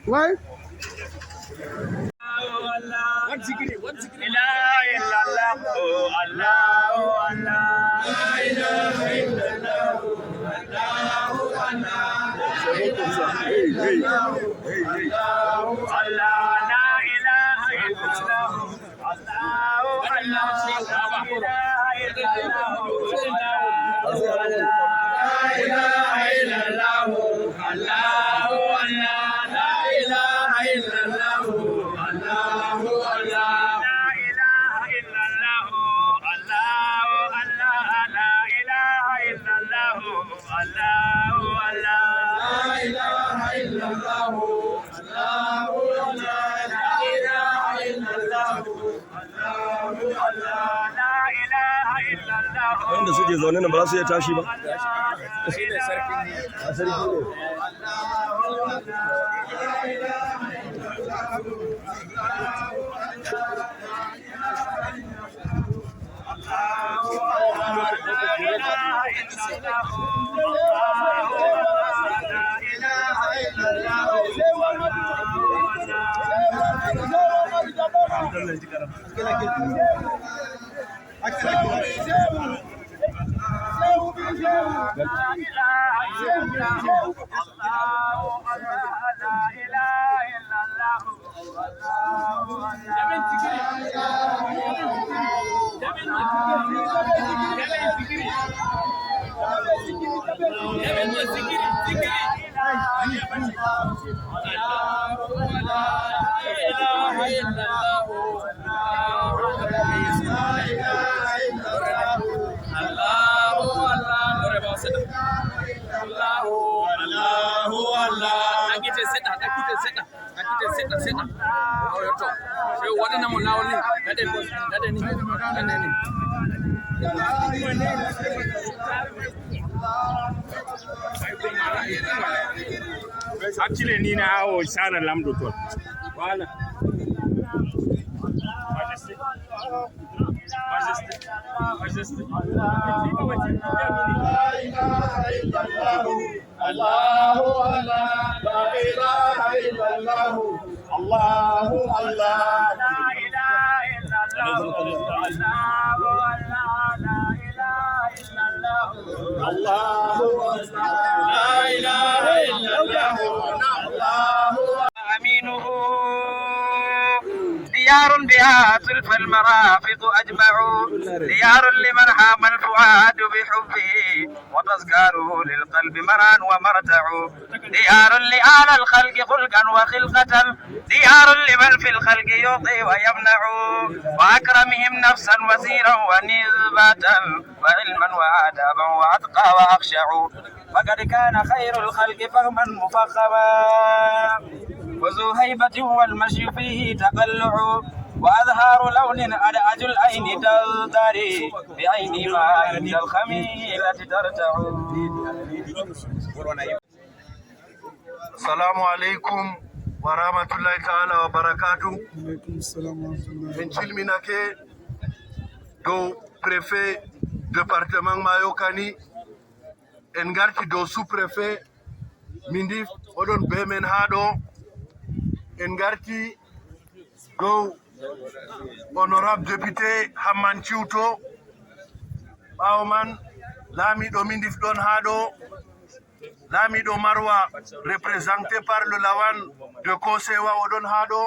Why? One zikri. La ilaha illallah, Allahu Allah. La ilaha illallah, Allahu Allah. Hey. Allah, la ilaha illallah, Allahu Allah. La ilaha illallah, Allahu Allah. La ilaha illallah, Allahu Allah. La ilaha illallah, Allahu Allah. La ilaha illallah, Allahu Allah. La ilaha illallah, Allahu Allah. La ilaha illallah, Allahu Allah. La ilaha illallah. Wanda suke zaune nan ba za su iya tashi ba. Actually, ni na hawo sana lamdo to. Wala. Majesty. Allahu Allah, la ilaha illallah, Allahu Allah, la ilaha illallah, Allahu Allah, la ilaha illallah, Allahu Allah, la ilaha illallah, Allahu aminuhu. ديار بها تلف المرافق أجمع، ديار لمن هام الفؤاد بحبه وتذكاره للقلب مران ومرتع، ديار لآل الخلق خلقا وخلقة، ديار لمن في الخلق يعطي ويمنع، وأكرمهم نفسا وزيرا ونسبة وعلما وآدابا وأتقى وأخشع، فقد كان خير الخلق فهما مفخما وذو هيبة والمشي فيه تقلع، وأظهار لون أدعج العين تزدري بعين ما عند الخميلة ترتع. السلام عليكم ورحمة الله تعالى وبركاته. من cilminake do préfet département Mayokani en garti do sous-préfet Mindif oɗon be men haɗo en garti dow honorable député Hamman Ciwto, ɓawo man laamiɗo Mindif ɗon haɗo, laamiɗo Marwa représenté par le lawan de Kosewa oɗon haɗo,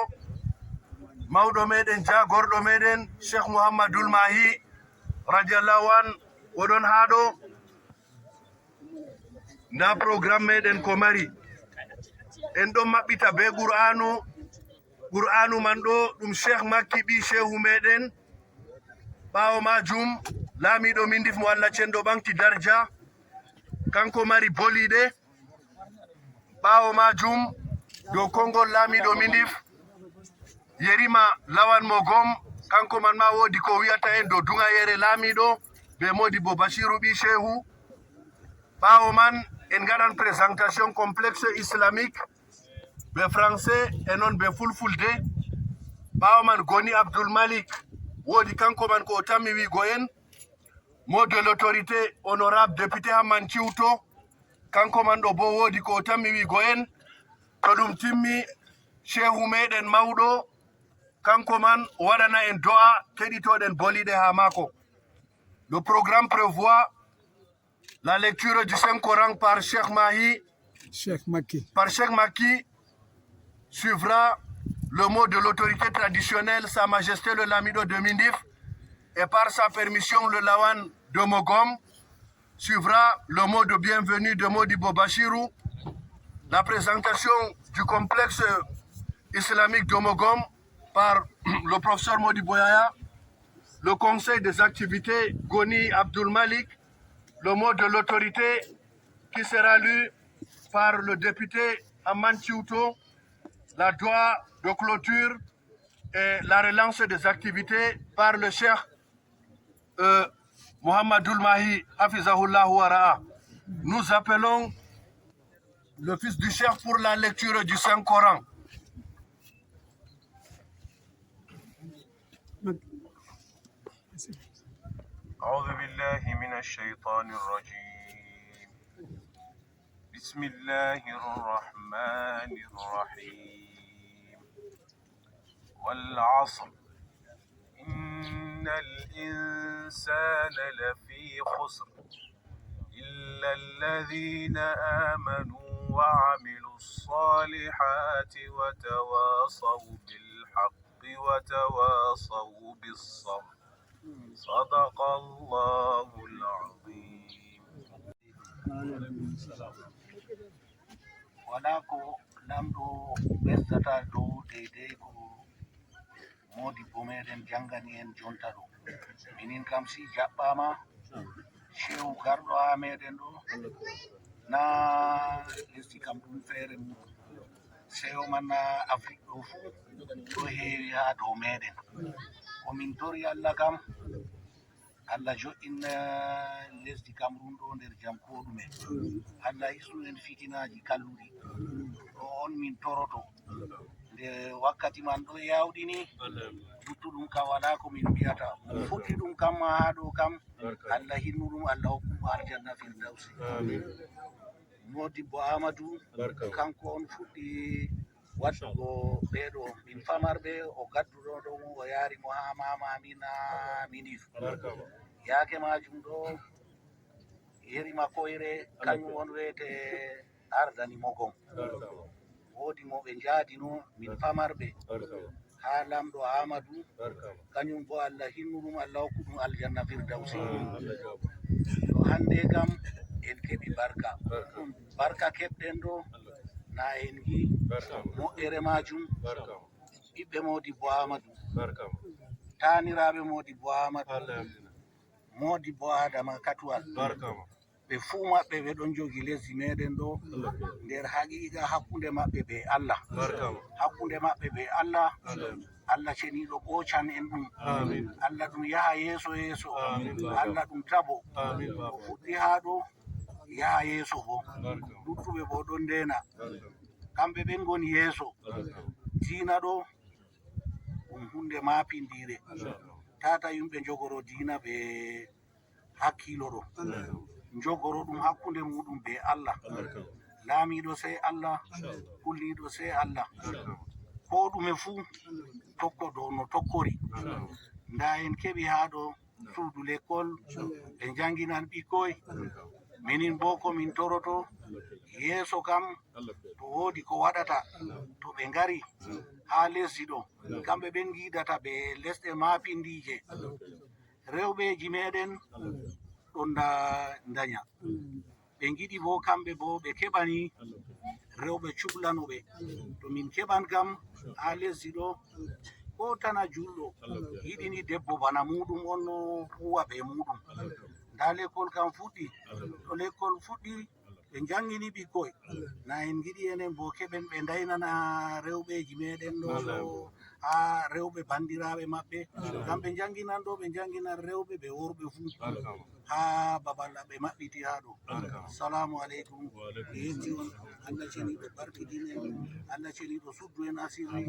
mawɗo meɗen jagorɗo meɗen Cheikh Mouhamadoul Mahi radiallahu an oɗon haɗo. Nda programme meɗen ko mari en ɗon maɓɓita be qur'anu man ɗo ɗum cheikh makki ɓi cheikhu meɗen, ɓawo majum laamiɗo Mindif mo Allah cenɗo ɓanti darja kanko mari boliɗe, ɓawo majum dow konngol laamiɗo Mindif Yerima Lawan Mogom kanko man ma wodi ko wiyata en do dunga yere lamiɗo be Modibo Bashirou Bi Shehu. Ɓawo man en gaɗan présentation complexe islamique be français et non be fulfulde. Ɓawo man Goni Abdoul Malik wodi kanko man ko tammi wigo en mot de l'autorité honorable député Hamman Ciwto kanko man ɗo bo wodi ko tammi wigo en to ɗum timmi Shehu meɗen mawɗo kanko man waɗana en do'a keɗitoɗen boliɗe ha mako. Le programme prévoit la lecture du Saint-Coran par Cheikh Maki. Suivra le mot de l'autorité traditionnelle, Sa Majesté le Lamido de Mindif, et par sa permission, le Lawan de Mogom. Suivra le mot de bienvenue de Modibo Bashirou, la présentation du complexe islamique de Mogom par le professeur Modibo Yaya, le conseil des activités Goni Abdoul Malik, le mot de l'autorité qui sera lu par le député Hamman Ciwto, la doigt de clôture et la relance des activités par le cheikh Mohamedoul Mahi Hafizahullah Wara'a. Nous appelons le fils du cheikh pour la lecture du Saint-Coran. أعوذ بالله من الشيطان الرجيم بسم الله الرحمن الرحيم والعصر إن الإنسان لفي خسر إلا الذين آمنوا وعملوا الصالحات وتواصوا بالحق وتواصوا بالصبر صدق الله العظيم. wala ko lamɗo ɓesdata dow deydey ko Modibo meɗen jangani en jonta ɗo. Minin kam si jaɓɓama Shehu garɗo ha meɗen ɗo na lesdi kam ɗum feere mum seyo man na Afrique ɗo fuu ɗo heewi ha dow meɗen. Komin tori Allah kam Allah jo'in lesdi Cameroun ɗo nder jam ko ɗume. Allah hisnu en fitinaji kalluɗi ɗo on min toroto nde wakkati man ɗo yawɗini luttuɗum kam wala ko min mbiyata fuɗɗi ɗum kam ha ɗo kam Allah hinnu ɗum Allah hokkum aljanna firdausi. Modibo Amadou kanko on fuɗɗi waɗugo ɓeɗo min famarɓe o gadduɗo ɗo o yaari mo ha mama amina Mindif. Yaake majum ɗo yeri makoyre kañum on wiyete ardani Mogom. Woodi mo ɓe njaadino min famarɓe ha lamɗo Amadou kañum bo Allah hinnu ɗum Allah hokku ɗum aljanna firdausi. Yo hande kam en keɓi barka barka keɓɗen ɗo na en gi moƴƴere majum ɓiɓɓe Modibo Amadou taniraɓe Modibo Amadou Modibo Adama Katuwal ɓe fuu maɓɓe ɓe ɗon jogi lesdi meɗen ɗo nder haqiqa hakkunde maɓɓe be Allah hakkunde maɓɓe be Allah Allah ceniɗo ɓocan en ɗum Allah ɗum yaha yeeso yeeso Allah ɗum tabo o fuɗɗi ha ɗo yaha yeeso bo luttuɓe bo ɗon ndena kamɓe ɓen goni yeeso diina ɗo ɗum hunde mapindire tata yimɓe jogoro diina ɓe hakkilo ɗo jogoro ɗum hakkunde muɗum be Allah laamiɗo sey Allah kulliɗo sey Allah ko ɗume fuu tokko dow no tokkori. Nda en keɓi ha ɗo suudu l'école ɓe janginan ɓikkoy minin bo ko min toroto yeeso kam to woodi ko waɗata to ɓe ngari ha lesdi ɗo kamɓe ɓen giidata ɓe lesɗe mapindije rewɓeji meɗen ɗon daña ɓe giɗi bo kamɓe bo ɓe keɓani rewɓe cuhlanoɓe to min keɓan kam ha lesdi ɗo ko tana julɗo yiɗini debbo bana muɗum on no huwa be muɗum nda l'école kam fuɗɗi to l'école fuɗɗi ɓe jangini ɓikkoy na en giɗi enen bo keɓen ɓe daynana rewɓeji meɗen ɗo ha rewɓe bandiraɓe maɓɓe ngam ɓe janginan ɗo ɓe janginan rewɓe ɓe worɓe fuu ha babal ɓe maɓɓiti ha ɗo. Assalamu aleykum. yetti on Allah ceniɗo barkidinen, Allah ceniɗo suddu en asiri,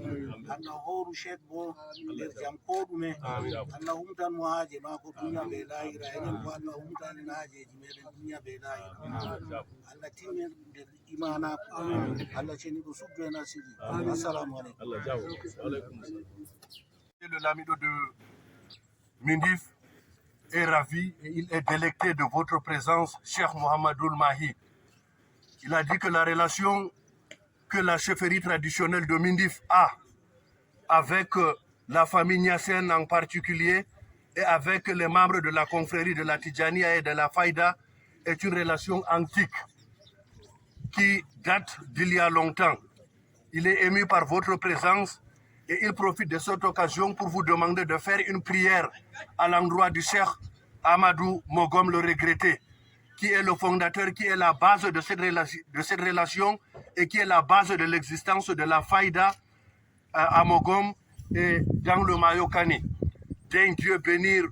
Allah horu chek bo nder jam ko ɗume, Allah humtan mo haaje mako duniya be lahira, enen bo Allah humtanen haajeji meɗen duniya be lahira, Allah tinnen nder imanako, Allah ceniɗo suddu en asiri. Assalamu aleykum. Le Lamido de Mindif est ravi et il est délecté de votre présence, Cheikh Mohamedoul Mahi. Il a dit que la relation que la chefferie traditionnelle de Mindif a avec la famille Niassène en particulier et avec les membres de la confrérie de la Tidjania et de la Faïda est une relation antique qui date d'il y a longtemps. Il est ému par votre présence et il profite de cette occasion pour vous demander de faire une prière à l'endroit du Cheikh Amadou Mogom le regretté, qui est le fondateur, qui est la base de cette relation et qui est la base de l'existence de la Faïda à Mogom et dans le Mayokani. Daigne Dieu bénir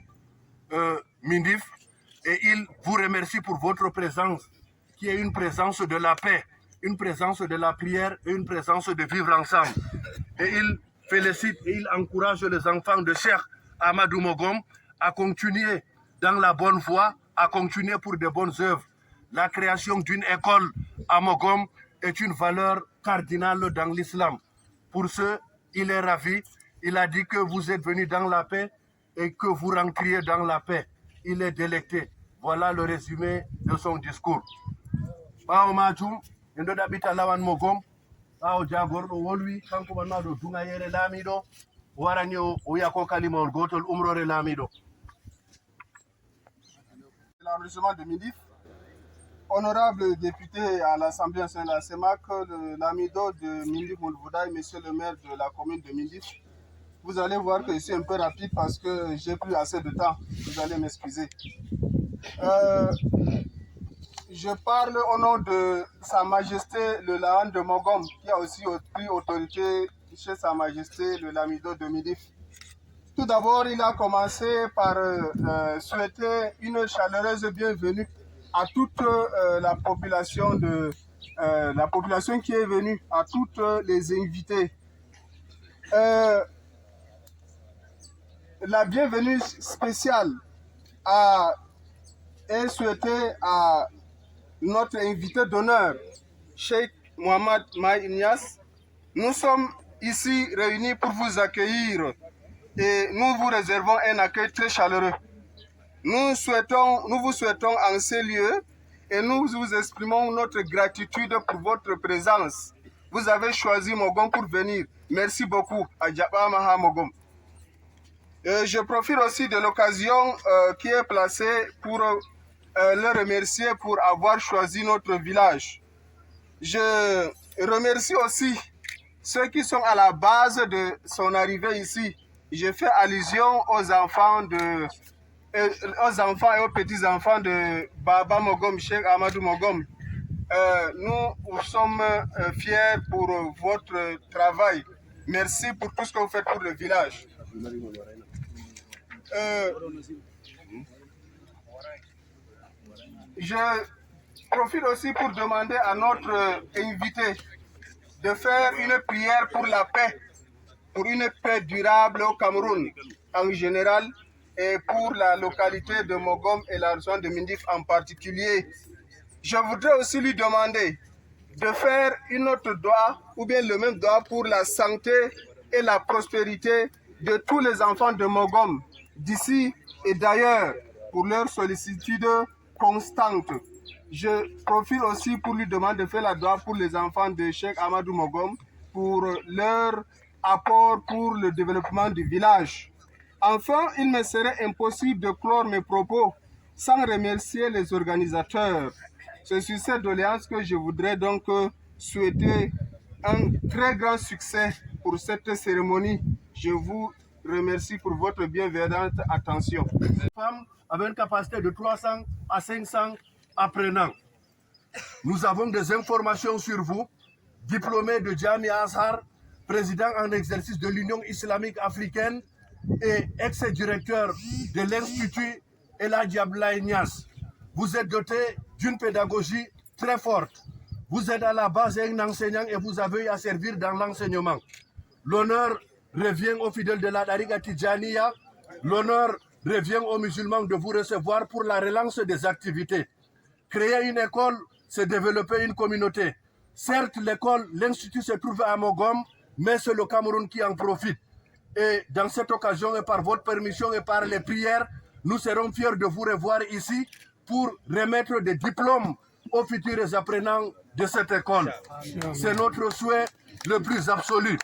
Mindif et il vous remercie pour votre présence, qui est une présence de la paix, une présence de la prière et une présence de vivre ensemble. Et il félicite et il encourage les enfants de Cheikh Amadou Mogom à continuer dans la bonne voie, à continuer pour de bonnes œuvres. La création d'une école à Mogom est une valeur cardinale dans l'islam. Pour ce, il est ravi. Il a dit que vous êtes venus dans la paix et que vous rentriez dans la paix. Il est délecté. Voilà le résumé de son discours. Bao Majum, Ndoda Bita Lawan Mogom, Bao Jagordo Wolwi, Kanko Banado Dungayere Lamido, Waranyo Oyako Kalimol Gotol Umrore Lamido. L'arrondissement de Mindif, honorable député à l'Assemblée nationale, le Lamido de Mindif Moulvoudaï, monsieur le maire de la commune de Mindif. Vous allez voir que je suis un peu rapide parce que j'ai plus assez de temps. Vous allez m'excuser. Je parle au nom de Sa Majesté le Lahan de Mogom, qui a aussi pris autorité chez Sa Majesté le Lamido de Mindif. Tout d'abord, il a commencé par souhaiter une chaleureuse bienvenue à toute la population qui est venue, à toutes les invités. La bienvenue spéciale est souhaitée à notre invité d'honneur, Cheikh Mohamed Mahi Niass. Nous sommes ici réunis pour vous accueillir et nous vous réservons un accueil très chaleureux. Nous vous souhaitons en ces lieux et nous vous exprimons notre gratitude pour votre présence. Vous avez choisi Mogom pour venir. Merci beaucoup à Djaba Maha Mogom. Je profite aussi de l'occasion qui est placée pour le remercier pour avoir choisi notre village. Je remercie aussi ceux qui sont à la base de son arrivée ici. Je fais allusion aux enfants et aux petits-enfants de Baba Mogom, Cheikh Amadou Mogom. Nous sommes fiers pour votre travail. Merci pour tout ce que vous faites pour le village. Je profite aussi pour demander à notre invité de faire une prière pour la paix, pour une paix durable au Cameroun en général et pour la localité de Mogom et la région de Mindif en particulier. Je voudrais aussi lui demander de faire une autre doigt ou bien le même doigt pour la santé et la prospérité de tous les enfants de Mogom, d'ici et d'ailleurs, pour leur sollicitude constante. Je profite aussi pour lui demander de faire la doigt pour les enfants de Cheikh Amadou Mogom, pour leur apport pour le développement du village. Enfin, il me serait impossible de clore mes propos sans remercier les organisateurs. C'est sur cette doléance que je voudrais donc souhaiter un très grand succès pour cette cérémonie. Je vous remercie pour votre bienveillante attention. Femmes avec une capacité de 300 à 500 apprenants. Nous avons des informations sur vous, diplômé de Jamia Azhar, président en exercice de l'Union islamique africaine et ex-directeur de l'Institut El Hadji Abdoulaye Niasse. Vous êtes doté d'une pédagogie très forte. Vous êtes à la base un enseignant et vous avez à servir dans l'enseignement. L'honneur revient aux fidèles de la Tariqa Tidjaniya. L'honneur revient aux musulmans de vous recevoir pour la relance des activités. Créer une école, c'est développer une communauté. Certes, l'école, l'institut se trouve à Mogom, mais c'est le Cameroun qui en profite. Et dans cette occasion, et par votre permission et par les prières, nous serons fiers de vous revoir ici pour remettre des diplômes aux futurs apprenants de cette école. C'est notre souhait le plus absolu.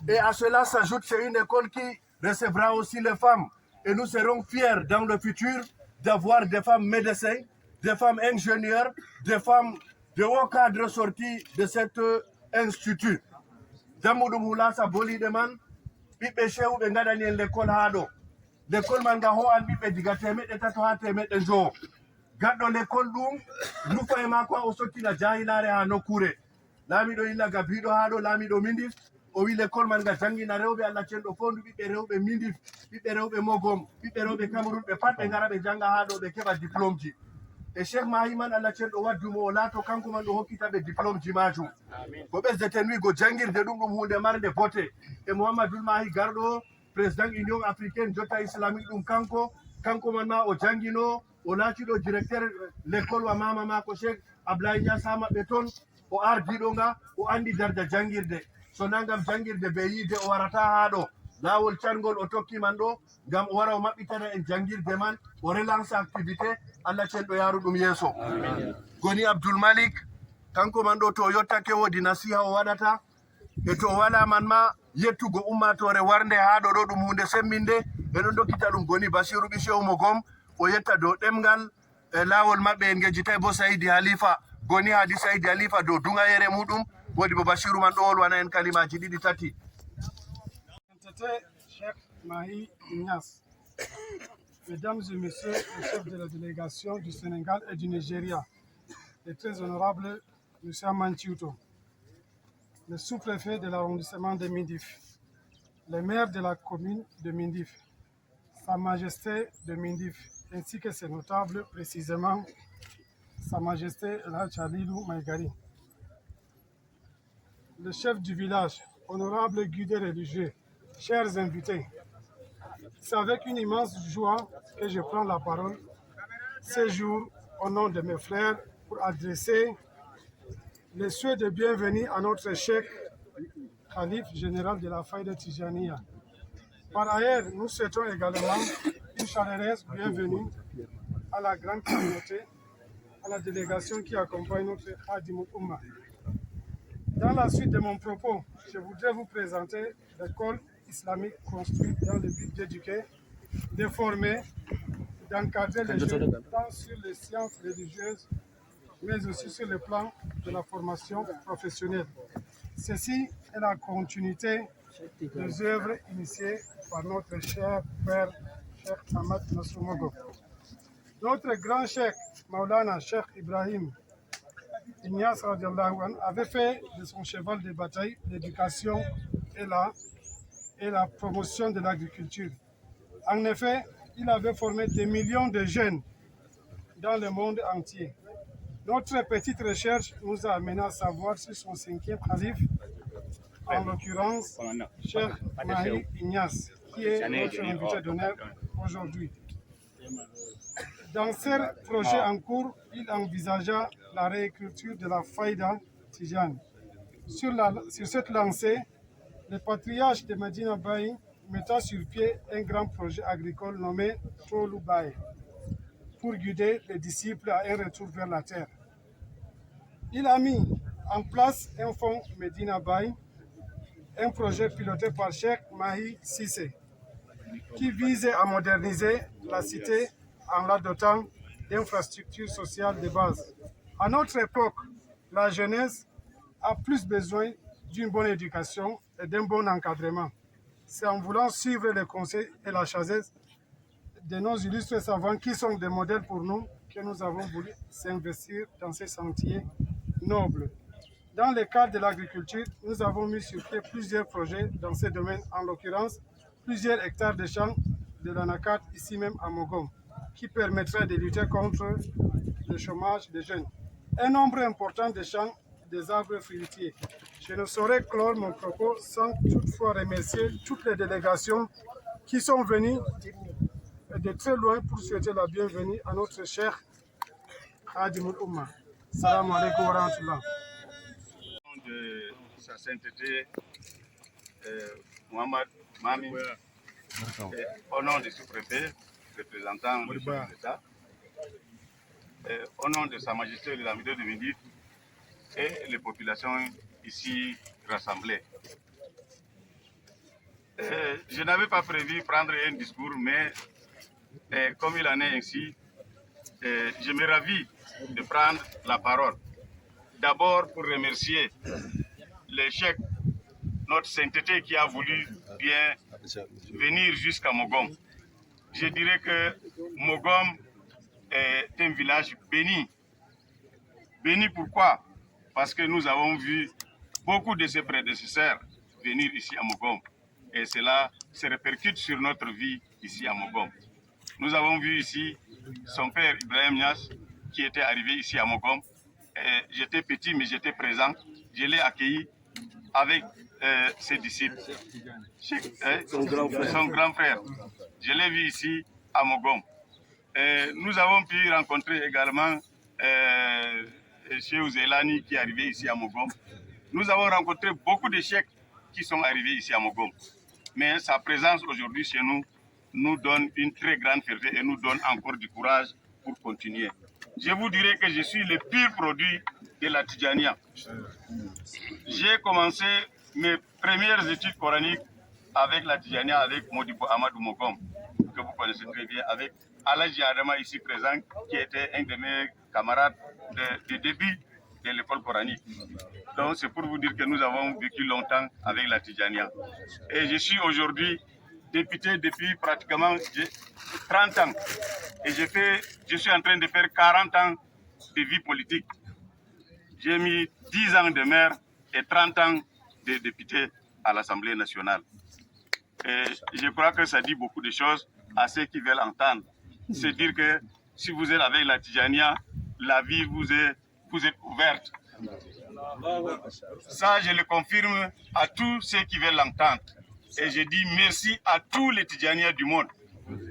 Et à cela s'ajoute, c'est une école qui recevra aussi les femmes. Et nous serons fiers dans le futur d'avoir des femmes médecins, des femmes ingénieurs, des femmes de haut cadre sortis de cet institut. Damoudoumou sa boli de man, ɓiɓɓe chewɓe gaɗani en l'école haa ɗo. L'école man nga ho an ɓiɓɓe diga temeɗɗe tato haa temeɗɗe joo. Gaɗɗo l'école ɗum, nufa e maako o sottina jahilare haa nokkure. Laamiɗo illa ga biɗo haa ɗo laamiɗo Mindif, o wi l'école man nga jangina rewɓe Allah cenɗo fondu ɓiɓɓe rewɓe Mindif, ɓiɓɓe rewɓe Mogom, ɓiɓɓe rewɓe Cameroun ɓe pat ɓe ngara ɓe janga haa ɗo ɓe keɓa diplôme ji. E Cheikh Mahi man Allah cenɗo waddumo o laato kanko man ɗo hokkitaɓe diplôme ji majum. Ko ɓesdeten wigo jangirde ɗum ɗum hunde marde bote. E Mouhamadoul Mahi garɗo président Union africaine jotta islamique ɗum kanko man ma o jangino o laatiɗo directeur l'école wa mama mako Cheikh Abdoulaye Niasse ha maɓɓe toon o ardiɗo nga o andi darda jangirde. So nangam jangirde be yiide o warata haa ɗo laawol cangol o tokki man ɗo ngam o wara o maɓɓitana en jangirde man o relance activité Allah cenɗo yaaru ɗum yeeso. Goni Abdoul Malik kanko man ɗo to o yottake woodi nasiha o waɗata e to wala man ma yettugo ummatore warnde haa ɗo ɗo ɗum hunde semminde e ɗon dokkita ɗum goni Basiru Ɓichew Mogom o yetta dow ɗemgal e laawol maɓɓe en gejjitay bo Saidi Halifa goni Hadi Saidi Halifa dow dungayere muɗum woodi bo Basiru man ɗo wolwana en kalimaji ɗiɗi tati. Cheikh Mahi Niasse, Mesdames et Messieurs les chefs de la délégation du Sénégal et du Nigeria, le très honorable M. Amantiuto, le sous-préfet de l'arrondissement de Mindif, le maire de la commune de Mindif, Sa Majesté de Mindif, ainsi que ses notables, précisément Sa Majesté El Hadji Halilou Maïgari, le chef du village, honorable guide religieux, chers invités, c'est avec une immense joie que je prends la parole ce jour au nom de mes frères pour adresser les souhaits de bienvenue à notre cheikh Khalif général de la Faïda Tidjaniya. Par ailleurs, nous souhaitons également une chaleureuse bienvenue à la grande communauté, à la délégation qui accompagne notre Khadimoul Oumma. Dans la suite de mon propos, je voudrais vous présenter l'école islamique construite dans le but d'éduquer, de former, d'encadrer les jeunes tant sur les sciences religieuses, mais aussi sur le plan de la formation professionnelle. Ceci est la continuité des œuvres initiées par notre cher père, Cheikh Ahmad Nasrou Mogo. Notre grand cheikh, Maulana Cheikh Ibrahim Niasse avait fait de son cheval de bataille l'éducation et la promotion de l'agriculture. En effet, il avait formé des millions de jeunes dans le monde entier. Notre petite recherche nous a amené à savoir sur son 5e calife, en l'occurrence Cheikh Mahi Niasse, qui est notre invité d'honneur aujourd'hui. Dans ce projet en cours, il envisagea la réécriture de la Faïda Tidjane. Sur cette lancée, le patriarche de Medina Baye mettra sur pied un grand projet agricole nommé Tolu Baye pour guider les disciples à un retour vers la terre. Il a mis en place un fonds Medina Baye, un projet piloté par Cheikh Mahi Cissé, qui visait à moderniser la cité en la dotant d'infrastructures sociales de base. À notre époque, la jeunesse a plus besoin d'une bonne éducation et d'un bon encadrement. C'est en voulant suivre les conseils et la sagesse de nos illustres savants qui sont des modèles pour nous que nous avons voulu s'investir dans ces sentiers nobles. Dans le cadre de l'agriculture, nous avons mis sur pied plusieurs projets dans ces domaines, en l'occurrence plusieurs hectares de champs de l'anacat ici même à Mogom, qui permettraient de lutter contre le chômage des jeunes. Un nombre important de champs des arbres fruitiers. Je ne saurais clore mon propos sans toutefois remercier toutes les délégations qui sont venues de très loin pour souhaiter la bienvenue à notre cher Khadimoul Oumma. Salam alaikum wa rahmatullah. De sa sainteté, Mohamed Mami, au nom du sous-préfet, représentant du chef de l'État, au nom de Sa Majesté le Lamido de Mindif et les populations ici rassemblées. Je n'avais pas prévu prendre un discours, mais comme il en est ainsi, je me ravis de prendre la parole. D'abord pour remercier le cheikh, notre sainteté qui a voulu bien venir jusqu'à Mogom. Je dirais que Mogom est un village béni. Béni pourquoi? Parce que nous avons vu beaucoup de ses prédécesseurs venir ici à Mogom. Et cela se répercute sur notre vie ici à Mogom. Nous avons vu ici son père Ibrahim Niass qui était arrivé ici à Mogom. J'étais petit mais j'étais présent. Je l'ai accueilli avec ses disciples. Son grand frère. Je l'ai vu ici à Mogom. Nous avons pu rencontrer également Cheikh Zelani qui est arrivé ici à Mogom. Nous avons rencontré beaucoup de cheikhs qui sont arrivés ici à Mogom. Mais sa présence aujourd'hui chez nous nous donne une très grande fierté et nous donne encore du courage pour continuer. Je vous dirais que je suis le pur produit de la Tidjania. J'ai commencé mes premières études coraniques avec la Tidjania, avec Modibo Amadou Mogom, que vous connaissez très bien, avec Alaji Adama ici présent, qui était un de mes camarades de début de l'école coranique. Donc c'est pour vous dire que nous avons vécu longtemps avec la Tidjania. Et je suis aujourd'hui député depuis pratiquement 30 ans. Et je suis en train de faire 40 ans de vie politique. J'ai mis 10 ans de maire et 30 ans de député à l'Assemblée nationale. Et je crois que ça dit beaucoup de choses à ceux qui veulent entendre. C'est dire que si vous êtes avec la Tidjania, la vie vous est ouverte. Ça, je le confirme à tous ceux qui veulent l'entendre. Et je dis merci à tous les Tidjaniens du monde.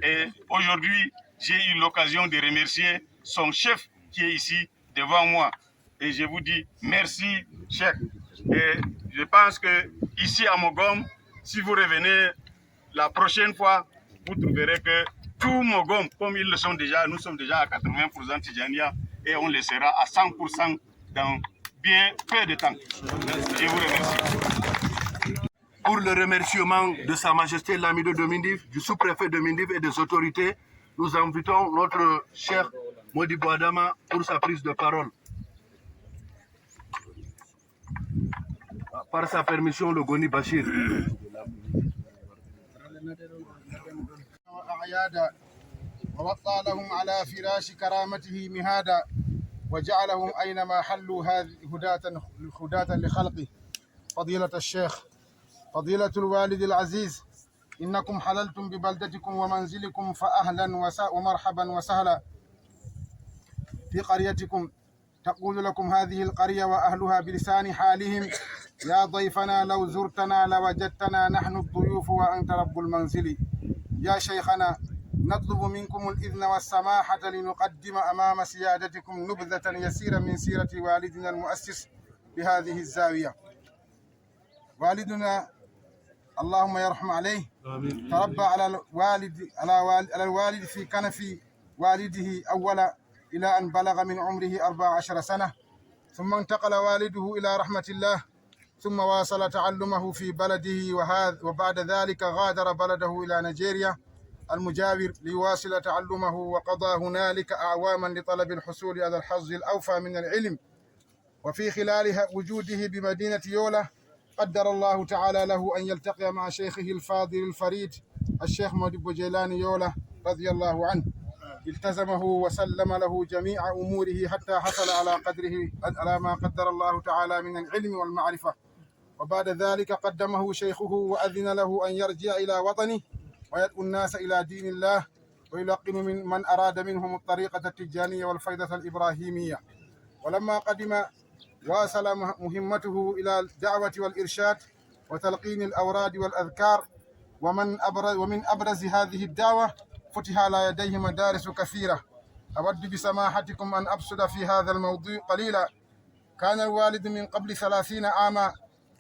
Et aujourd'hui, j'ai eu l'occasion de remercier son chef qui est ici devant moi. Et je vous dis merci, chef. Et je pense que ici à Mogom, si vous revenez la prochaine fois, vous trouverez que tout Mogom, comme ils le sont déjà, nous sommes déjà à 80% Tidjania et on le sera à 100% dans bien peu de temps. Je vous remercie. Pour le remerciement de Sa Majesté Lamido de Mindif, du sous-préfet de Mindif et des autorités, nous invitons notre cher Modibo Adama pour sa prise de parole. Par sa permission, le Goni Bachir. ووطى لهم على فراش كرامته مهادا وجعلهم أينما حلوا هداة لخلقه. فضيلة الشيخ، فضيلة الوالد العزيز، إنكم حللتم ببلدتكم ومنزلكم فأهلا ومرحبا وسهلا في قريتكم. تقول لكم هذه القرية وأهلها بلسان حالهم: يا ضيفنا لو زرتنا لوجدتنا نحن الضيوف وأنت رب المنزل. يا شيخنا، نطلب منكم الإذن والسماحة لنقدم أمام سيادتكم نبذة يسيرة من سيرة والدنا المؤسس بهذه الزاوية. والدنا اللهم يرحم عليه تربى على الوالد في كنف والده أولا إلى أن بلغ من عمره 14 سنة، ثم انتقل والده إلى رحمة الله، ثم واصل تعلمه في بلده، وبعد ذلك غادر بلده إلى نيجيريا المجاور ليواصل تعلمه، وقضى هنالك أعواما لطلب الحصول على الحظ الأوفى من العلم. وفي خلال وجوده بمدينة يولا قدر الله تعالى له أن يلتقي مع شيخه الفاضل الفريد الشيخ موديبو جيلاني يولا رضي الله عنه. التزمه وسلم له جميع أموره حتى حصل على قدره على ما قدر الله تعالى من العلم والمعرفة. وبعد ذلك قدمه شيخه وأذن له أن يرجع إلى وطنه ويدعو الناس إلى دين الله ويلقن من أراد منهم الطريقة التجانية والفيضة الإبراهيمية. ولما قدم واصل مهمته إلى الدعوة والإرشاد وتلقين الأوراد والأذكار. ومن أبرز هذه الدعوة فتح على يديه مدارس كثيرة. أود بسماحتكم أن أبسط في هذا الموضوع قليلا. كان الوالد من قبل 30 عاما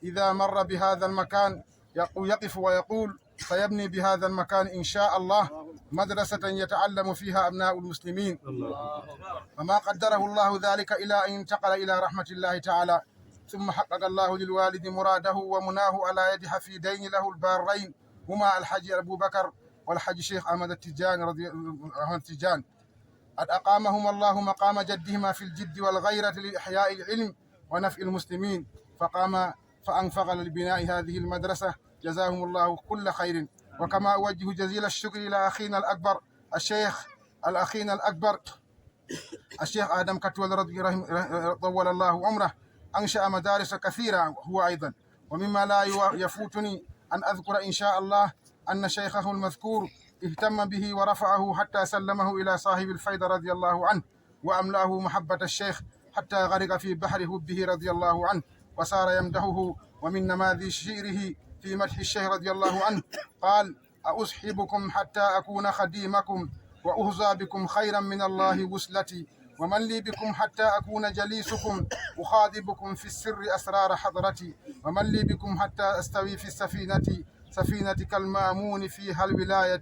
إذا مر بهذا المكان يقف ويقول سيبني بهذا المكان إن شاء الله مدرسة يتعلم فيها أبناء المسلمين. وما قدره الله ذلك إلى أن انتقل إلى رحمة الله تعالى. ثم حقق الله للوالد مراده ومناه على يد حفيدين له البارين هما الحج أبو بكر والحج شيخ أحمد التجاني قد أقامهما الله مقام جدهما في الجد والغيرة لإحياء العلم ونفع المسلمين، فأنفق لبناء هذه المدرسة، جزاهم الله كل خير. وكما أوجه جزيل الشكر إلى أخينا الأكبر الشيخ آدم كتول طول الله عمره، أنشأ مدارس كثيرة هو أيضا. ومما لا يفوتني أن أذكر إن شاء الله أن شيخه المذكور اهتم به ورفعه حتى سلمه إلى صاحب الفيض رضي الله عنه، وأملاه محبة الشيخ حتى غرق في بحر حبه رضي الله عنه وصار يمدحه. ومن نماذج شعره في مدح الشيخ رضي الله عنه قال: أصحبكم حتى أكون خديمكم وأهزى بكم خيرا من الله وسلتي، ومن لي بكم حتى أكون جليسكم أخاذبكم في السر أسرار حضرتي، ومن لي بكم حتى أستوي في سفينة كالمامون فيها الولاية،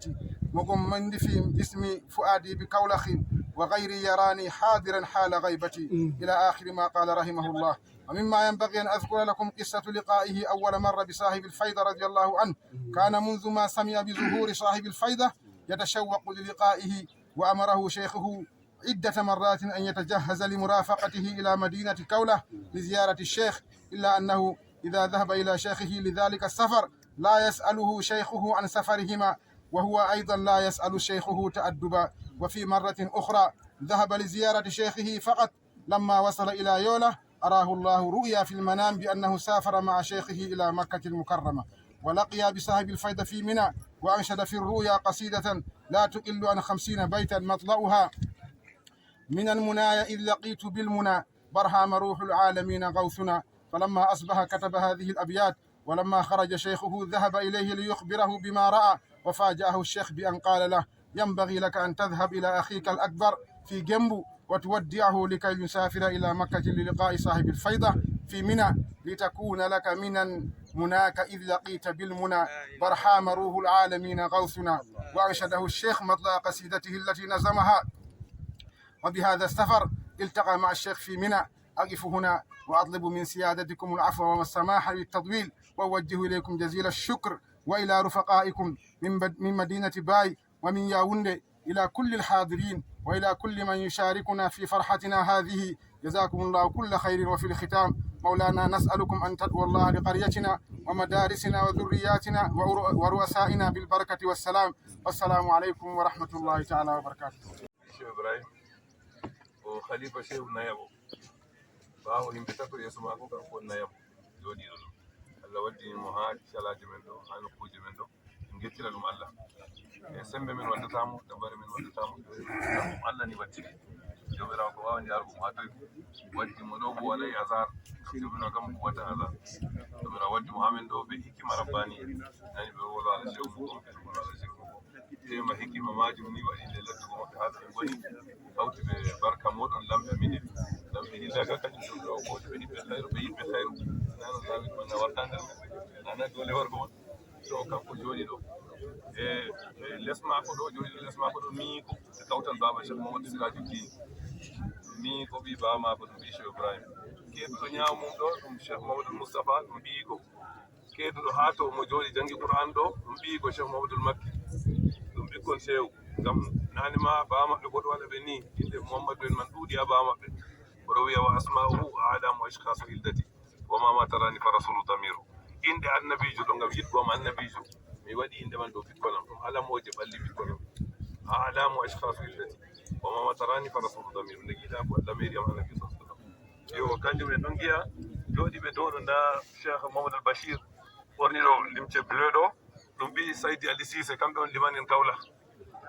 مغمن في جسمي فؤادي بكولخ وغيري يراني حاضرا حال غيبتي، إلى آخر ما قال رحمه الله. ومما ينبغي أن أذكر لكم قصة لقائه أول مرة بصاحب الفيضة رضي الله عنه. كان منذ ما سمع بظهور صاحب الفيضة يتشوق للقائه، وأمره شيخه عدة مرات أن يتجهز لمرافقته إلى مدينة كولة لزيارة الشيخ، إلا أنه إذا ذهب إلى شيخه لذلك السفر لا يسأله شيخه عن سفرهما، وهو أيضا لا يسأل شيخه تأدبا. وفي مرة أخرى ذهب لزيارة شيخه فقط، لما وصل إلى يولة أراه الله رؤيا في المنام بأنه سافر مع شيخه إلى مكة المكرمة، ولقي بصاحب الفيضة في منى، وأنشد في الرؤيا قصيدة لا تقل عن 50 بيتا مطلعها: من المنايا إذ لقيت بالمنى برهام روح العالمين غوثنا. فلما أصبح كتب هذه الأبيات، ولما خرج شيخه ذهب إليه ليخبره بما رأى، وفاجأه الشيخ بأن قال له: ينبغي لك أن تذهب إلى أخيك الأكبر في جنبو وتودعه لكي يسافر إلى مكة للقاء صاحب الفيضة في منى، لتكون لك من مناك إذ لقيت بالمنى برحام روح العالمين غوثنا. وأنشده الشيخ مطلع قصيدته التي نظمها. وبهذا السفر التقى مع الشيخ في منى. أقف هنا وأطلب من سيادتكم العفو والسماح بالتطويل، وأوجه إليكم جزيل الشكر، وإلى رفقائكم من مدينة باي ومن ياوندي، إلى كل الحاضرين وإلى كل من يشاركنا في فرحتنا هذه، جزاكم الله كل خير. وفي الختام مولانا نسألكم أن تدعوا الله لقريتنا ومدارسنا وذرياتنا ورؤسائنا بالبركة والسلام. والسلام عليكم ورحمة الله تعالى وبركاته. خليفة شيخ نايبو باو himɓe tato yeeso maako kan ko nayam jooɗiɗo ɗum. Allah waddini mo haa calaaje men ɗo haa nokkuuje men ɗo, en gettira ɗum Allah. E sembe men waddatamo, dabare men waddatamo, Allah ni waddiri. Jomirawo ko wawa jaarugo mo haa toy waddi mo ɗo bo walay hasard, jomirawo kam ko watta hasard. Jomirawo waddi mo haa men ɗo be hikima rabbani, nani ɓe wolo Allah sew mum ɗo, ɓe wolo Allah sew mum. Tema hikima majum ni waɗi nde laddugo maɓɓe haa ɗo ɓe ngoni, hawti ɓe barka moɗon lamɓe minen. lamɓe hillaga kañum ɗum ɗo woto ɓe yiɓɓe hayru, ɓe yiɓɓe hayru. Nano lawit man warta nder men, nana dole wargo on ɗo kanko jooɗi ɗo. E les maako ɗo jooɗi ɗo, les maako ɗo miiko e kawtal baba Cheikh Mamadou Siraji Dine, miiko ɓi baba maako ɗum ɓi Cheikh Ibrahima. Keeɗuɗo ñaamum ɗo ɗum Cheikh Mamadou Moustapha ɗum ɓiiko. Keeɗuɗo haa to mo jooɗi janngi Qur'an ɗo ɗum ɓiiko Cheikh Mamadou Makki, ɗum ɓikkon sew. Ngam nane ma baba maɓɓe boɗo waɗa ɓe ni, inde Mouhamadou en man ɗuuɗi ha baba maɓɓe. وروي واسماؤه اعلام واشخاص ولدتي وما ما تراني فرسول ضمير. inde annabijo ɗo ngam yiɗgoma annabijo mi waɗi inde man ɗo bikkonam ɗum alamoje ɓalli bikkonam alamu ashkhasu illati وما تراني فرسول ضمير نجينا ضمير يا النبي صلى الله عليه وسلم يو كان من نونجيا جودي بدون دا شيخ محمد البشير ورنيلو لمتي بلودو ɗum ɓi saydi ali sise kamɓe on limanen kawla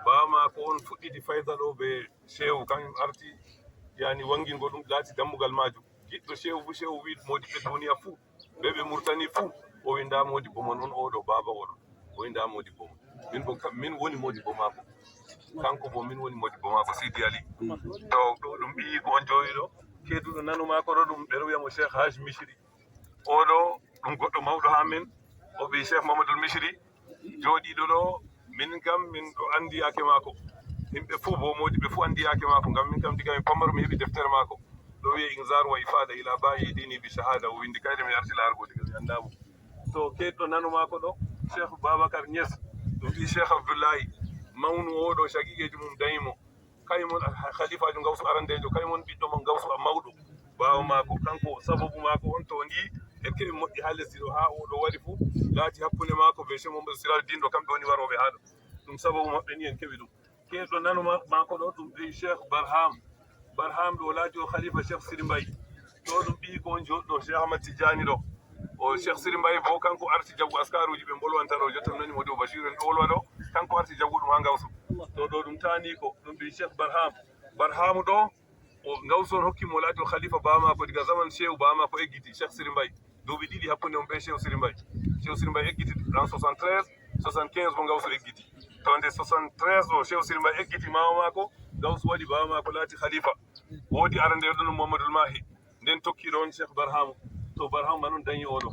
bawama ko on fuɗɗiti fayda ɗo ɓe chewu kañum arti yani wangingo ɗum laati dammugal majum jiɗɗo chewu fu chewu wi modiɓe duniya fuu ɓe ɓe murtani fuu o wi nda modibbo mon on oɗo baba oɗo o wi nda modibbo mon min bo min woni modibbo mako kanko bo min woni modibbo mako sidi ali to ɗo ɗum ɓi ko on joyi ɗo keduɗo nanu mako ɗo ɗum ɓeɗo wiyamo cheikh haj misri oɗo ɗum goɗɗo mawɗo ha men o ɓi cheikh mamadou misri jooɗiɗo ɗo min kam min ɗo andi yake mako yimɓe fuu bo modiɓe fuu andi yake mako ngam min kam diga min pamaro mi heeɓi deftere mako ɗo wiye inzar wa ifada ila bayi dini bi shahada o windi kayde mi arti larugo diga mi andamo to keɗɗo nanu mako ɗo cheikh babacar nies ɗum ɓi cheikh abdoullahi mawnu oɗo shagigeji mum dayimo kaymon khalifajo gawsu arandejo kaymon ɓiɗɗo mo gawsu a mawɗo ɓawa mako kanko sababu mako on to ndi en keɓe moƴƴi ha lesdi ɗo ha oɗo waɗi fuu laati hakkunde mako be cheikh mamadou siral din ɗo kamɓe woni waroɓe ha ɗo ɗum sababu maɓɓe ni en keɓi ɗum keɗɗo nanu mako ɗo ɗum ɓi cheikh barham ɗo laati o khalifa cheikh siri mbay ɗo ɗum ɓi ko on joɗɗo cheikh ahmad tidiani ɗo o cheikh siri mbay bo kanko arti jaggu askaruji ɓe bolwanta ɗo jottan nani modi o bachir en ɗolwa ɗo kanko arti jaggu ɗum ha gawsu to ɗo ɗum tani ko ɗum ɓi cheikh barhamu ɗo o gawsu on hokkimo laati o khalifa bamako diga zaman cheikh bamako eggiti cheikh siri mbay duuɓi ɗiɗi hakkunde on ɓe cheikh siri mbay eggiti en 73 75 mo gawsu eggiti to nde 73 ɗo cheikh siri mbay eggiti mama mako gawsu waɗi baba mako laati khalifa woodi arandeɗo ɗum mamadoul mahi nden tokkiɗo on cheikh barhamu to barhamu man on dañi oɗo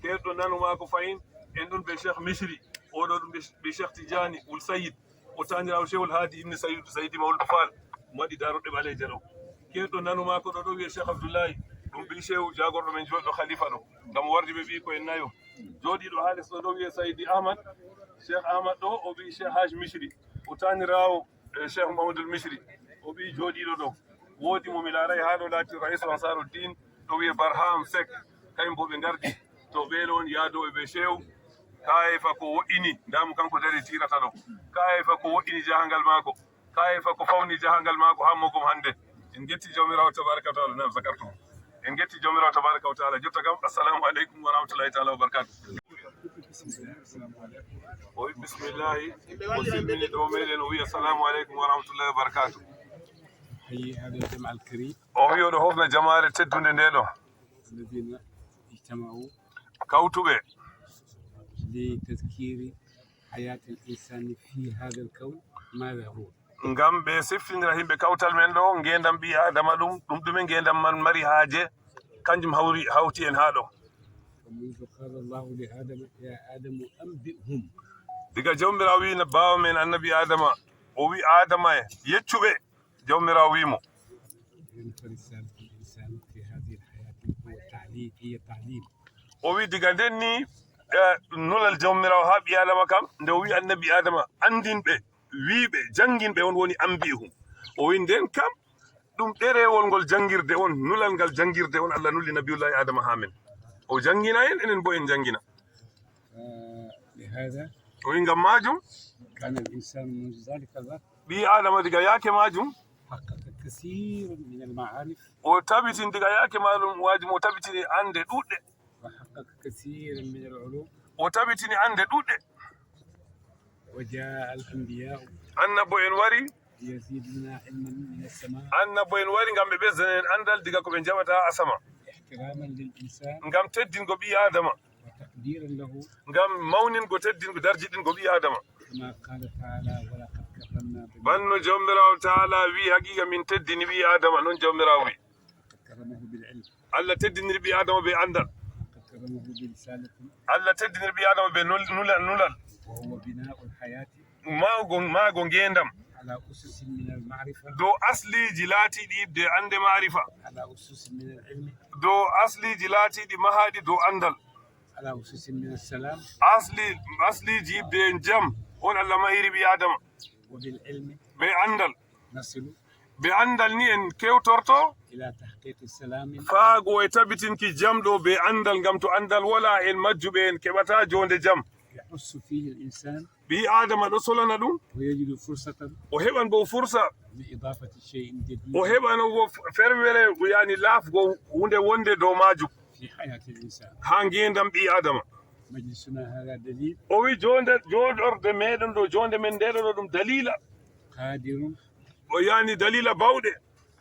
keɗɗo nanu mako fayin en ɗon ɓe cheikh misri oɗo ɗum ɓe cheikh tidiani wul sayid o tanirawo cheikhul hadi ibne sayidi mawludou fall mo waɗi daroɗe ɓaleje ɗo keɗɗo nanu mako ɗo ɗo wiye cheikh abdoullahi ɗum ɓi cheikh jagorɗo men joɗɗo khalifa ɗo ngam wardi ɓe ɓi ko en nayo joɗiɗo ha les ɗo ɗo wiye sayidi ahmad cheikh ahmad ɗo o ɓi cheikh haj misri o tanirawo cheikh mahamadoul misri o ɓi joɗiɗo ɗo woodi momi laaray ha ɗo laati rais ansaruddin ɗo wiye barham sek kañum bo ɓe gardi to ɓeɗo on yaadoɓe ɓe cheikh kayefa ko woɗɗini ndamo kanko dari tirata ɗo kayefa ko woɗɗini jahangal mako kayefa ko fawni jahangal mako ha mogom hande en getti jawmirawo tabaraka wa taala nam zakartum en getti jawmirawo tabaraka wa taala jotta kam assalamu aleykum wa rahmatullahi taala wa barakatuh o wi bisimillahi o silmini ɗo meɗen o wi assalamu aleykum wa rahmatullahi wa barakatuh حيي هذا الجمع الكريم o wi oɗo hofna jamaare teddude nde ɗo الذين اجتمعوا kawtuɓe لتذكير حياة الإنسان في هذا الكون ماذا هو ngam ɓe siftindira himɓe kawtal men ɗo ngendam ɓi adama ɗum ɗume ngendam man mari haaje kanjum hawti en ha ɗo ومنذ قال الله لآدم يا آدم أنبئهم diga jawmirawo wi bawa men annabi adama o wi adama e yeccuɓe jawmirawo wimo ينفر رسالة الإنسان في هذه الحياة هو تعليم هي تعليم o wi diga nden ni nulal jawmirawo ha ɓi adama kam nde o wi annabi adama andinɓe wiɓe janginɓe on woni ambihum o wi nden kam ɗum ɗerewol ngol jangirde on nulal ngal jangirde on allah nulli nabiyullahi adama ha men o jangina en enen bo en jangina لهذا o wi ngam majum كان الإنسان منذ ذلك الوقت ɓi adama diga yake majum حقق كثير من المعارف o tabitin diga yake majum wajum o tabitini ande ɗuɗɗe وحقق كثير من العلوم o tabitini ande ɗuɗɗe وجاء الأنبياء annabo en wari يزيدنا علما من السماء annabo en wari ngam ɓe ɓesdana en andal diga ko ɓe jaɓata asama احتراما للإنسان ngam teddingo ɓi adama وتقديرا له ngam mawningo teddingo darjiɗingo ɓi adama كما قال تعالى ولقد كرمنا بني banno jawmirawo taala wi haqiqa min teddini ɓi adama noon jawmirawo wi كرمه بالعلم allah teddiniri ɓi adama ɓe andal كرمه برسالة allah teddiniri ɓi adama ɓe nulal وهو بناء الحياة maago ngendam على أسس من المعرفة dow asliji laatiɗi ibde ande marifa على أسس من العلم dow asliji laatiɗi mahaɗi dow andal على أسس من السلام asliji ibde jam on allah mahiri ɓi adama وبالعلم ɓe andal نصل ɓe andal ni en kewtorto إلى تحقيق السلام faago e tabitinki jam ɗo ɓe andal ngam to andal wala en majjuɓe en keɓata jonde jam يحس فيه الإنسان ɓi adama ɗo solana ɗum ويجد فرصة o heɓan bo fursa لإضافة شيء جديد o heɓano bo ferwere yani laafgo hunde wonde dow majum في حياة الإنسان. ha ngendam ɓi adama. مجلسنا هذا دليل o wi joɗorde meɗen ɗo jonde men ndeɗo ɗo ɗum dalila قادر o yani dalila bawɗe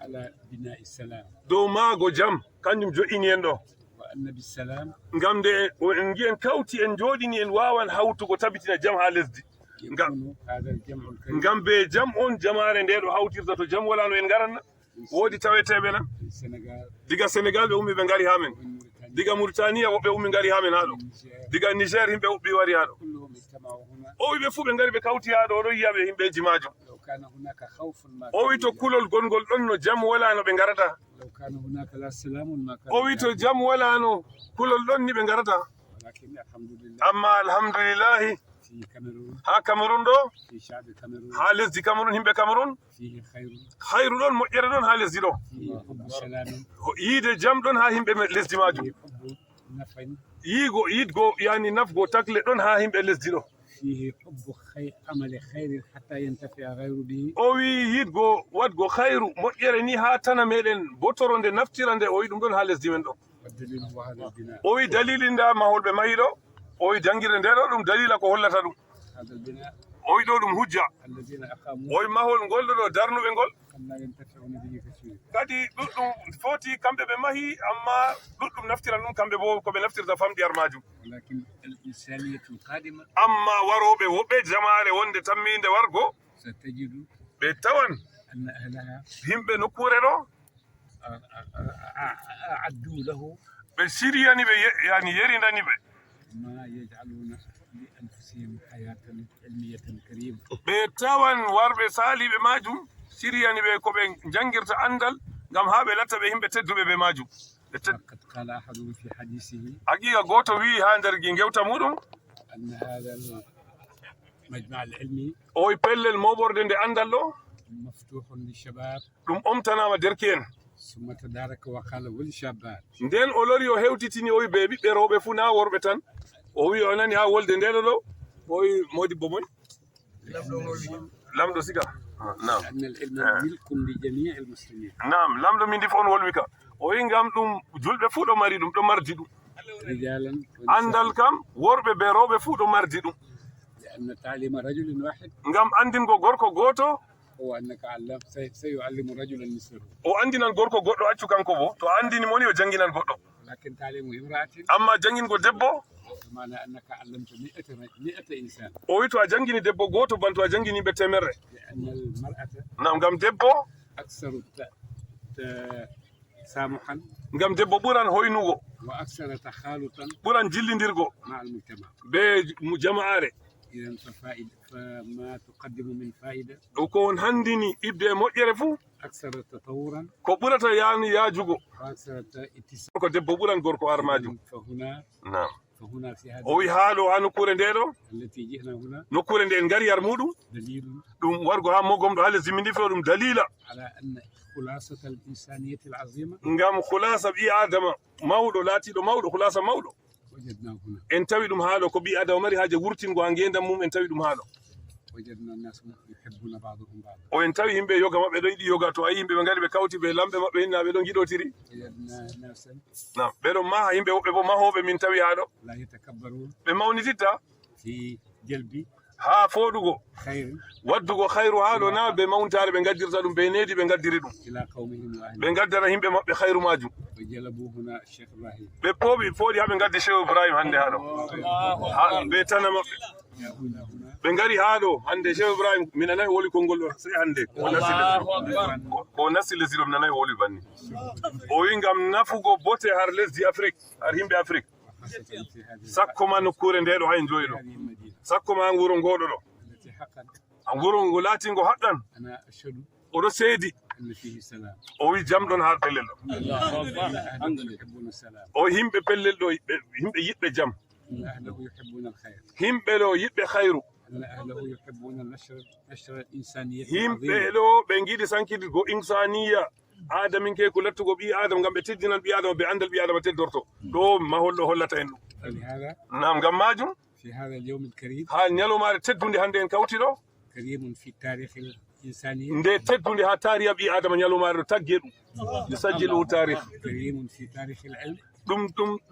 على بناء السلام dow maago jam kanjum jo'ini en ɗo وأن بالسلام ngam nde en gi en kawti en joɗini en wawan hawtugo tabitina jam ha lesdi يكون هذا الجمع الكريم ngam be jam on jamare nde ɗo hawtirta to jam walano en garanna woodi taweteɓe nan في السنغال diga sénégal ɓe ummi ɓe ngari ha men ومن موريتانيا diga mauritania woɓɓe ummi ngari ha men ha ɗo والنيجر diga niger himɓe uɓɓi wari ha ɗo كلهم اجتمعوا هنا. o wi ɓe fuu ɓe ngari ɓe kawti ha ɗo oɗo yiyaɓe himɓeji majum لو كان هناك خوف ما o wi to kulol gongol ɗon no jam walano ɓe garata لو كان هناك لا سلام ما كان o wi to jam walano kulol ɗon ni ɓe garata ولكن الحمد لله amma alhamdulillahi في كاميرون ha cameron ɗo في شعب كاميرون ha lesdi cameron himɓe cameron فيه خير hayru ɗon moƴƴere ɗon ha lesdi ɗo فيه حب سلام yiide jam ɗon ha himɓe lesdi majum فيه حب نفع yiidgo yani nafgo takle ɗon ha himɓe lesdi ɗo فيه حب خير عمل خير حتى ينتفع غير به o wi yiɗgo waɗgo hayru moƴƴere ni ha tana meɗen botoro nde naftira nde o wi ɗum ɗon ha lesdi men ɗo والدليل هو هذا البناء o wi dalili nda mahol ɓe mahi ɗo o wi jangirde nde ɗo ɗum dalila ko hollata ɗum هذا البناء o wi ɗo ɗum hujja الذين o أقاموا wi mahol ngol ɗo ɗo darnuɓe ngol أما ينتفعون به كثير kadi ɗuɗɗum foti kamɓe ɓe mahi amma ɗuɗɗum naftiran ɗum kamɓe bo koɓe naftirta famɗiyar majum ولكن الإنسانية القادمة amma waroɓe woɓɓe jamare wonde tamminde wargo ستجد ɓe tawan أن أهلها yimɓe nokkure ɗo أعدوا له ɓe siriyani ɓe yani yerindani ɓe ما يجعلون لأنفسهم حياة علمية كريمة. ɓe tawan warɓe saliɓe majum siriyani ɓe ko ɓe jangirta andal ngam ha ɓe latta ɓe yimɓe tedduɓe ɓe majum وقد قال أحدهم في حديثه haqiqa goto wi ha nder gewta muɗum أن هذا المجمع العلمي o wi pellel moɓorde nde andal ɗo مفتوح للشباب ɗum omtanama derki en ثم تدارك وقال والشابات nden o lori o hewtitini o wi ɓe ɓiɓɓe rewɓe fuu na worɓe tan o wi o nani ha wolde ndeɗo ɗo o wi modibbo moy lamɗo siga nam أن العلم ملك لجميع المسلمين nam lamɗo min ndif on wolwi ka o wi ngam ɗum julɓe fuu ɗo mari ɗum ɗo mardi ɗum رجالا andal kam worɓe be rewɓe fuu ɗo mardi ɗum لأن تعليم رجل واحد ngam andingo gorko goto هو أنك سيعلم رجلا مثله o andinan gorko goɗɗo accu kanko bo to andini moni o janginan goɗɗo لكن تعليم امرأة amma jangingo debbo بمعنى أنك علمت 100 إنسان o wi to a jangini debbo goto ban to a jangini ɓe temerre لأن المرأة nam ngam debbo أكثر تسامحا ngam debbo ɓuran hoynugo وأكثر تخالطا ɓuran jillidirgo مع المجتمع. be jama'are إذا فما تقدم من فائدة ko on handini ibde e moƴƴere fuu أكثر تطورا ko ɓurata yani yajugo وأكثر اتساعا. ko debbo ɓuran gorko har majum فهنا في هذا o wi haalo ha nokkure nde ɗo التي جئنا هنا nokkure nde en gari yar muɗum دليل ɗum wargo ha mogomɗo ha lesdi min ndi fewo ɗum dalila على أن خلاصة الإنسانية العظيمة ngam khulasa ɓi adama mawɗo laatiɗo mawɗo khulasa mawɗo وجدناه هنا. en tawi ɗum haɗo ko ɓi adama mari haaje wurtingo ha ngendam mum en tawi ɗum haɗo وجدنا الناس يحبون بعضهم بعضا. o en tawi yimɓe yoga maɓɓe ɗo yiɗi yoga to ayi yimɓe ɓe ngari ɓe kawti ɓe lamɓe maɓɓe hinna ɓe ɗon giɗotiri وجدنا ناسا nam ɓeɗon maha yimɓe woɓɓe bo mahoɓe min tawi haɗo لا يتكبرون ɓe mawnititta في جلب ha foɗugo خير waddugo hayru haɗo na be mawntare ɓe gaddirta ɗum be needi ɓe gaddiri ɗum إلى قومهم وأهلهم. ɓe gaddana yimɓe maɓɓe hayru majum وجلبوا هنا الشيخ إبراهيم. ɓe foɗi ha ɓe gaddi cheikh ibrahima hande haɗo ɓe tana maɓɓe جاءونا هنا ɓe ngari haɗo hande cheikh ibrahima mi nanayi woli konngol ɗo sey hande ko nasti lesdi ɗo mi nanayi woli banni o wi ngam nafugo bote har lesdi afrique har yimɓe afrique خاصة في هذه sakko ma nokkure nde ɗo hay joyi ɗo هذه المدينة sakko ma wuro ngoɗo ɗo التي حقا wuro ngo laatingo haqqan أنا أشهد oɗo seedi أن فيه سلام. o wi jam ɗon har pellel ɗo أن أهله يحبون السلام. o wi yimɓe pellel ɗo yimɓe yiɗɓe jam أن أهله يحبون الخير. yimɓe ɗo yiɗɓe hayru أن أهله يحبون نشر الإنسانية yimɓe العظيمة. ɗo ɓe giɗi sankidirgo insaniya adamin ke ko lattugo ɓi adama ngam ɓe teddinan ɓi adama ɓe andal ɓi adama teddorto ɗo mahol ɗo hollata en ɗum فلهذا nam ngam majum في هذا اليوم الكريم ها نيالو مار تدوندي هاندي ان كاوتيرو كريم في تاريخ الإنسانية ندي تدوندي ها تاريخ بي ادم نيالو مار تاغيدو يسجل تاريخ كريم في تاريخ العلم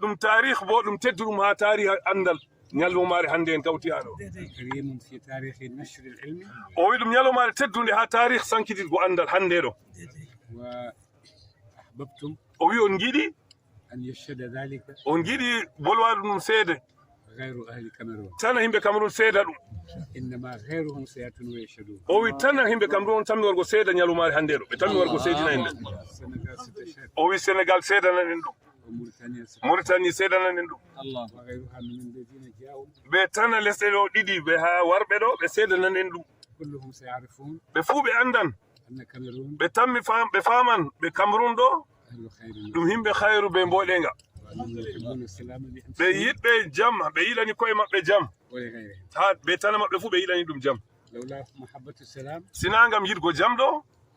دم تاريخ بو دم تدوم ها تاريخ اندال نيالو مار هاندي ان كاوتيانو كريم في تاريخ النشر العلمي o wiɗum ñalowmaare teddude haa tarih sankitirgo anndal hannde ɗo وأحببتم o wi on giɗi أن يشهد ذلك on giɗi bolwaade ɗum seede غير أهل كاميرون tana yimɓe cameron seeda ɗum إنما غيرهم سيأتون ويشهدون o wi tana yimɓe cameron tammi wargo seeda ñalowmaare hannde ɗo ɓe tammi wargo seedina en ɗum السنغال ستشهد o wi sénégal seedanan en ɗum وموريتانيا ستشهد mauritanie seedanan en ɗum وغيرها من الذين جاءوا ɓe tana lesɗe ɗo ɗiɗi ɓe haa warɓe ɗo ɓe seedanan en ɗum كلهم سيعرفون ɓe fuu ɓe anndan أن كاميرون ɓe tammi ɓe faaman ɓe cameron ɗo أهل خير ɗum yimɓe hayru ɓe mboɗenga وأنهم يحبون السلام ɓe لأنفسهم yiɗɓe jam ɓe yiɗani koye maɓɓe jam ولغيرهم ha ɓe tana maɓɓe fuu ɓe yiɗani ɗum jam لولا محبة السلام sina ngam yiɗgo jam ɗo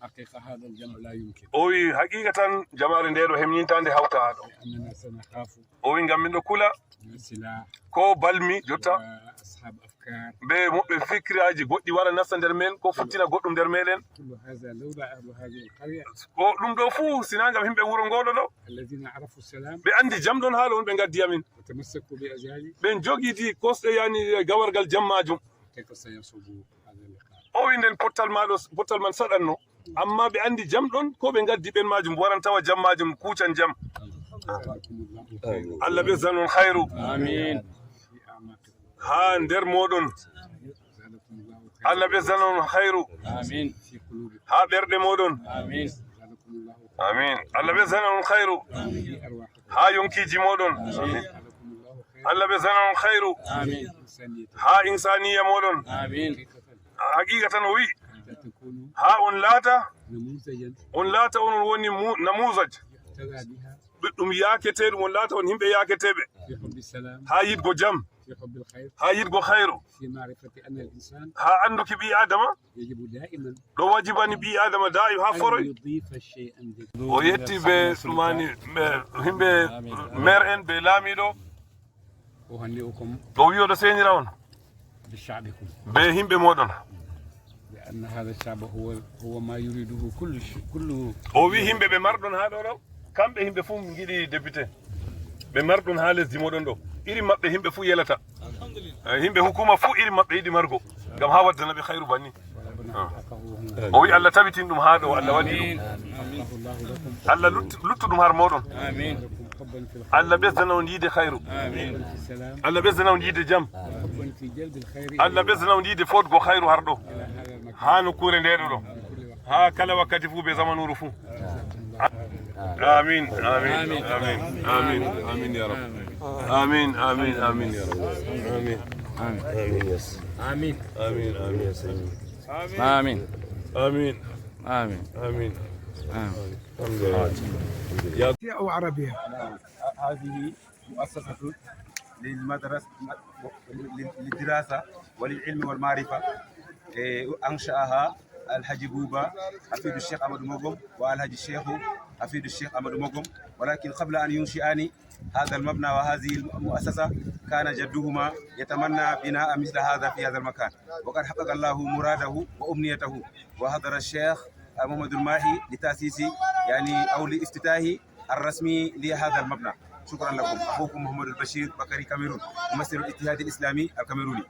حقيقة هذا الجمع لا يمكن o wi haqiqa tan jamaare nde ɗo hemñintande hawta ha ɗo لأننا سنخاف o wi ngam min ɗo kula من السلاح ko balmi jotta وأصحاب أفكار ɓe moɓɓe fikiraji goɗɗi wara nasta nder men ko futtina goɗɗum nder meɗen كل هذا لولا أهل هذه القرية ko ɗum ɗo fuu sina ngam yimɓe wuro ngoɗo ɗo الذين عرفوا السلام ɓe andi jam ɗon ha ɗo on ɓe gaddi amin وتمسكوا بأجيال ɓen jogiti kosɗe yani gawargal jam majum كيف سيصوبوا هذا اللقاء o wi nden pottal man saɗanno amma ɓe andi jam ɗon ko ɓe gaddi ɓen majum waran tawa jam majum kuucan jam allah ɓesdan on hayru آمين في أعماقكم ha nder moɗon زادكم الله خيرا allah ɓesdan on hayru آمين في قلوبكم ha ɓerɗe moɗon آمين زادكم الله amin allah ɓesdan on hayru آمين في أرواحكم ha yonkiji moɗon زادكم الله خيرا allah ɓesdan on hayru آمين إنسانية ha insaniya moɗon آمين haqiqatan o wi حتى تكونوا ha on laata نموذجا on onon woni namousaj يقتدى بها ɗum yakete ɗum on laata on yimɓe yaketeɓe في حب السلام ha yiɗgo jam في حب الخير ha yiɗgo hayru في معرفة أن الإنسان ha anduki ɓi adama يجب دائما ɗo wajibani ɓi adama daim ha أن foroy يضيف شيئا جديدا o yetti ɓe ɗumani yimɓe maire en ɓe laamiɗo أهنئكم o wi oɗo seynira on بشعبكم be yimɓe moɗon لأن هذا الشعب هو ما يريده كل o wi yimɓe ɓe marɗon ha ɗo ɗo kamɓe yimɓe fuu giɗi député ɓe marɗon ha lesdi moɗon ɗo iri maɓɓe yimɓe fuu yelata yimɓe hukuma fuu iri maɓɓe yiɗi margo ngam ha waddana ɓe hayru banni o wi allah tabitin ɗum ha ɗo allah waɗi ɗum الله لكم allah luttu ɗum har moɗon لكم حبا في الخير allah ɓesdana on yiide hayru حبا في السلام allah ɓesdana on yiide jam حبا في جلب الخير allah ɓesdana on yiide fotgo hayru har ɗo إلى هذا المكان ha nokkure ndeɗo ɗo ha kala wakkati fuu ɓe zamanuru fuu amin amin amin amin amin ya rab amin amin amin ya rab amin amin yes آمين amin amin ya sayyidi آمين amin آمين amin آمين alhamdulillah أو عربية. هذه مؤسسة للمدرسة للدراسة وللعلم والمعرفة أنشأها الحاج بوبا حفيد الشيخ أحمد موغم والحاج الشيخ حفيد الشيخ أحمد موغم، ولكن قبل أن ينشئان هذا المبنى وهذه المؤسسة كان جدهما يتمنى بناء مثل هذا في هذا المكان، وقد حقق الله مراده وأمنيته، وحضر الشيخ محمد الماهي لتأسيس أو لافتتاح الرسمي لهذا المبنى. شكرا لكم. أخوكم محمد البشير بكري كاميرون، ممثل الاتحاد الإسلامي الكاميروني.